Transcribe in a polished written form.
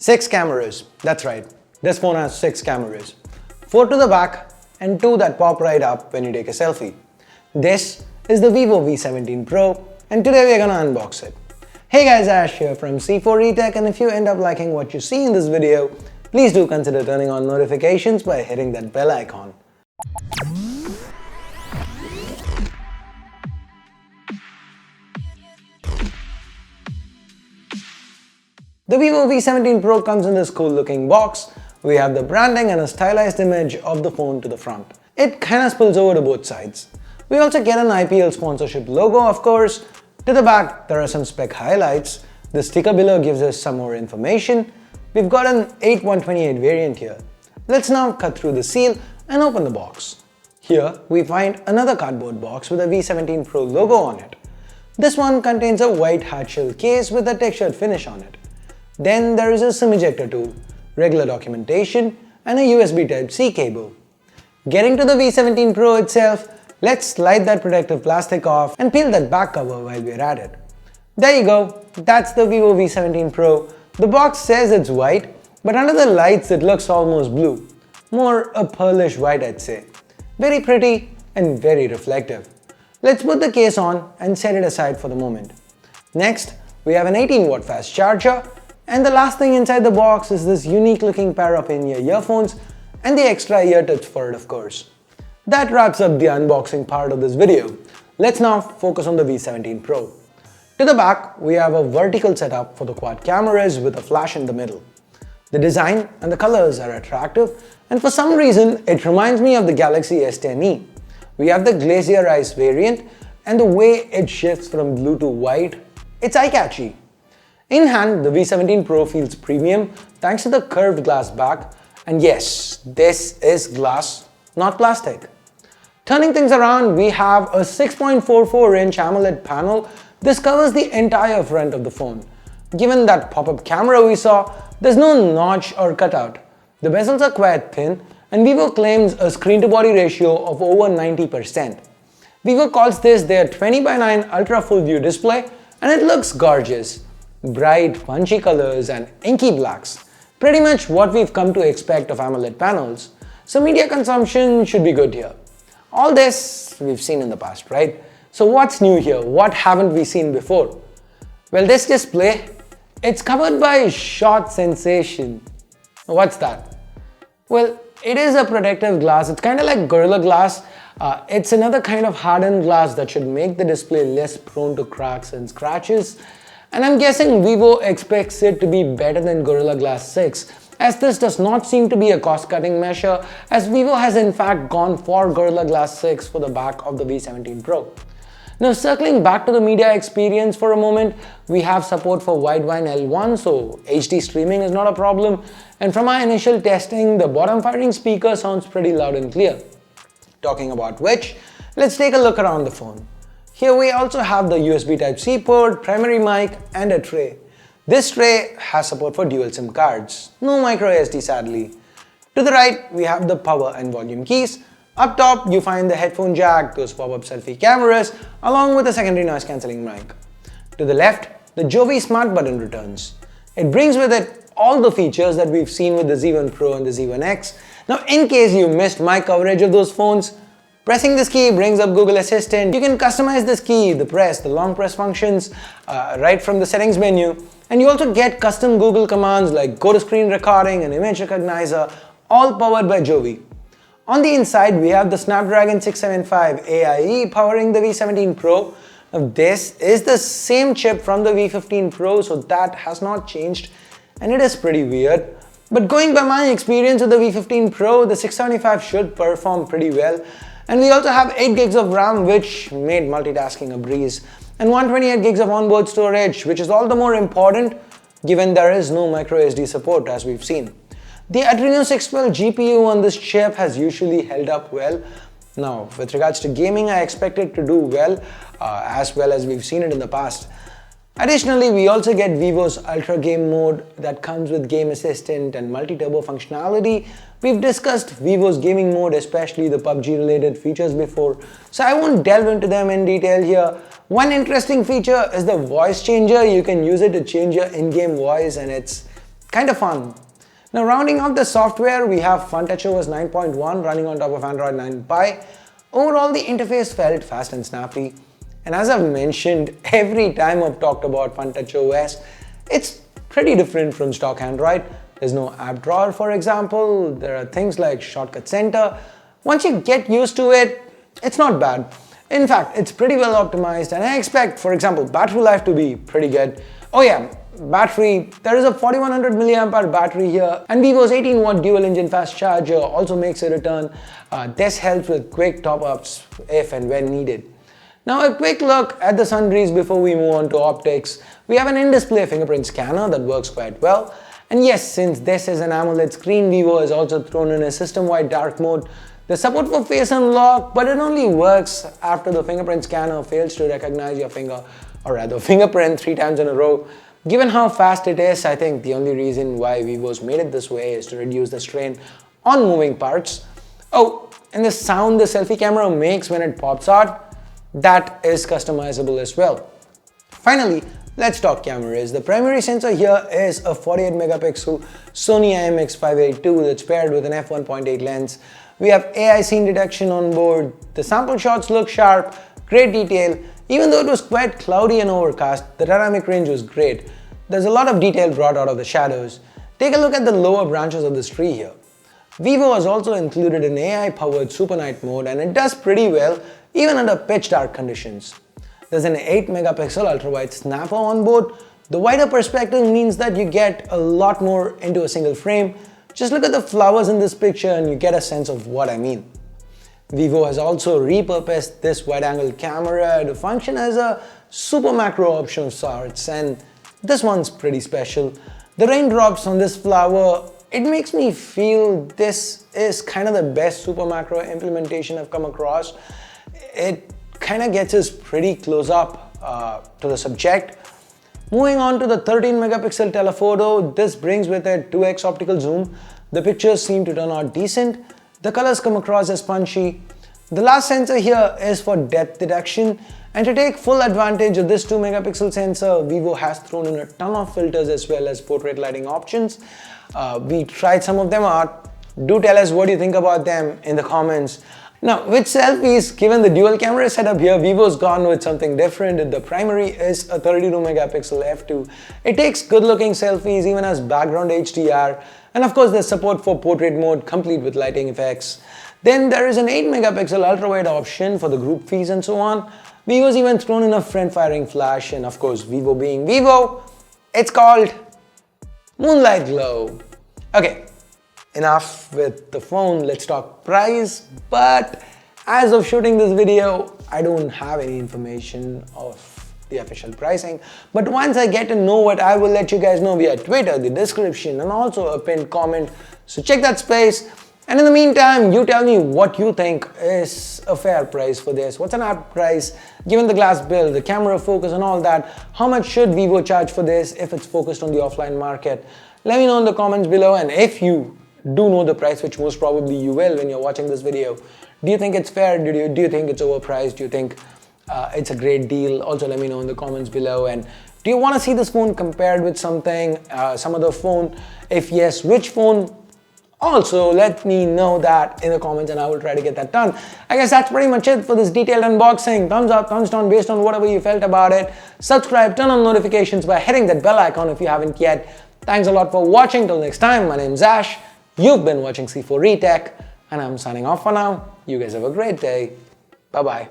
6 cameras, that's right, this phone has 6 cameras. 4 to the back and 2 that pop right up when you take a selfie. This is the Vivo V17 Pro and today we're gonna unbox it. Hey guys, Ash here from C4eTech, and if you end up liking what you see in this video, please do consider turning on notifications by hitting that bell icon. The Vivo V17 Pro comes in this cool looking box. We have the branding and a stylized image of the phone to the front. It kinda spills over to both sides. We also get an IPL sponsorship logo, of course. To the back, there are some spec highlights. The sticker below gives us some more information. We've got an 8128 variant here. Let's now cut through the seal and open the box. Here, we find another cardboard box with a V17 Pro logo on it. This one contains a white hard-shell case with a textured finish on it. Then there is a SIM ejector tool, regular documentation, and a USB Type-C cable. Getting to the V17 Pro itself, let's slide that protective plastic off and peel that back cover while we're at it. There you go, that's the Vivo V17 Pro. The box says it's white, but under the lights it looks almost blue. More a pearlish white, I'd say. Very pretty and very reflective. Let's put the case on and set it aside for the moment. Next, we have an 18-watt fast charger. And the last thing inside the box is this unique looking pair of in-ear earphones and the extra ear tips for it, of course. That wraps up the unboxing part of this video. Let's now focus on the V17 Pro. To the back, we have a vertical setup for the quad cameras with a flash in the middle. The design and the colors are attractive, and for some reason it reminds me of the Galaxy S10e. We have the Glacier Ice variant, and the way it shifts from blue to white, it's eye-catchy. In hand, the V17 Pro feels premium thanks to the curved glass back, and yes, this is glass, not plastic. Turning things around, we have a 6.44-inch AMOLED panel. This covers the entire front of the phone. Given that pop-up camera we saw, there's no notch or cutout. The bezels are quite thin, and Vivo claims a screen-to-body ratio of over 90%. Vivo calls this their 20:9 ultra full view display, and it looks gorgeous. Bright, punchy colors and inky blacks. Pretty much what we've come to expect of AMOLED panels. So media consumption should be good here. All this we've seen in the past, right? So what's new here? What haven't we seen before? Well, this display, it's covered by shot sensation. What's that? Well, it is a protective glass. It's kind of like Gorilla Glass. It's another kind of hardened glass that should make the display less prone to cracks and scratches. And I'm guessing Vivo expects it to be better than Gorilla Glass 6, as this does not seem to be a cost-cutting measure, as Vivo has in fact gone for Gorilla Glass 6 for the back of the V17 Pro. Now circling back to the media experience for a moment, we have support for wideband L1, so HD streaming is not a problem, and from our initial testing, the bottom-firing speaker sounds pretty loud and clear. Talking about which, let's take a look around the phone. Here we also have the USB Type-C port, primary mic and a tray. This tray has support for dual SIM cards, no micro SD sadly. To the right, we have the power and volume keys. Up top, you find the headphone jack, those pop-up selfie cameras, along with a secondary noise cancelling mic. To the left, the Jovi Smart button returns. It brings with it all the features that we've seen with the Z1 Pro and the Z1 X. Now in case you missed my coverage of those phones, pressing this key brings up Google Assistant. You can customize this key, the press, the long press functions right from the settings menu. And you also get custom Google commands like go to screen recording and image recognizer, all powered by Jovi. On the inside, we have the Snapdragon 675 AIE powering the V17 Pro. Now this is the same chip from the V15 Pro, so that has not changed. And it is pretty weird. But going by my experience with the V15 Pro, the 675 should perform pretty well. And we also have 8 gigs of RAM, which made multitasking a breeze, and 128 gigs of onboard storage, which is all the more important given there is no microSD support as we've seen. The Adreno 612 GPU on this chip has usually held up well. Now, with regards to gaming, I expect it to do well as we've seen it in the past. Additionally, we also get Vivo's Ultra Game mode that comes with Game Assistant and multi-turbo functionality. We've discussed Vivo's gaming mode, especially the PUBG related features before, so I won't delve into them in detail here. One interesting feature is the voice changer. You can use it to change your in-game voice and it's kind of fun. Now rounding out the software, we have FunTouchOS 9.1 running on top of Android 9 Pie. Overall, the interface felt fast and snappy. And as I've mentioned every time I've talked about FunTouchOS, it's pretty different from stock Android. There's no app drawer, for example. There are things like Shortcut Center. Once you get used to it, it's not bad. In fact, it's pretty well optimized, and I expect, for example, battery life to be pretty good. Oh yeah, battery, there is a 4100 mAh battery here, and Vivo's 18-watt dual engine fast charger also makes a return. This helps with quick top-ups if and when needed. Now a quick look at the sundries before we move on to optics. We have an in-display fingerprint scanner that works quite well. And yes, since this is an AMOLED screen, Vivo has also thrown in a system-wide dark mode. There's support for face unlock, but it only works after the fingerprint scanner fails to recognize your finger, or rather fingerprint 3 times in a row. Given how fast it is, I think the only reason why Vivo's made it this way is to reduce the strain on moving parts. Oh, and the sound the selfie camera makes when it pops out, that is customizable as well. Finally, let's talk cameras. The primary sensor here is a 48 megapixel Sony IMX582 that's paired with an f1.8 lens. We have AI scene detection on board. The sample shots look sharp, great detail. Even though it was quite cloudy and overcast, the dynamic range was great. There's a lot of detail brought out of the shadows. Take a look at the lower branches of this tree here. Vivo has also included an AI-powered super night mode, and it does pretty well even under pitch dark conditions. There's an 8 megapixel ultrawide snapper on board. The wider perspective means that you get a lot more into a single frame. Just look at the flowers in this picture and you get a sense of what I mean. Vivo has also repurposed this wide-angle camera to function as a super macro option of sorts, and this one's pretty special. The raindrops on this flower, it makes me feel this is kind of the best super macro implementation I've come across. It kind of gets us pretty close up to the subject. Moving on to the 13 megapixel telephoto, this brings with it 2x optical zoom. The pictures seem to turn out decent. The colors come across as punchy. The last sensor here is for depth detection, and to take full advantage of this 2 megapixel sensor, Vivo has thrown in a ton of filters as well as portrait lighting options. We tried some of them out. Do tell us what you think about them in the comments. Now, with selfies, given the dual camera setup here, Vivo's gone with something different. The primary is a 32 megapixel f2. It takes good looking selfies, even as background HDR. And of course, there's support for portrait mode, complete with lighting effects. Then there is an 8 megapixel ultra-wide option for the group fees and so on. Vivo's even thrown in a front-firing flash, and of course, Vivo being Vivo, it's called Moonlight Glow. Okay, enough with the phone, let's talk price. But as of shooting this video, I don't have any information of the official pricing. But once I get to know what, I will let you guys know via Twitter, the description, and also a pinned comment. So check that space. And in the meantime, you tell me what you think is a fair price for this. What's an apt price? Given the glass build, the camera focus and all that, how much should Vivo charge for this if it's focused on the offline market? Let me know in the comments below, and if you do know the price, which most probably you will when you're watching this video, do you think it's fair? Do you think it's overpriced? Do you think it's a great deal? Also let me know in the comments below. And do you want to see this phone compared with something, some other phone? If yes, which phone? Also, let me know that in the comments and I will try to get that done. I guess that's pretty much it for this detailed unboxing. Thumbs up, thumbs down based on whatever you felt about it. Subscribe, turn on notifications by hitting that bell icon if you haven't yet. Thanks a lot for watching. Till next time, my name's Ash. You've been watching C4 Retech, and I'm signing off for now. You guys have a great day. Bye-bye.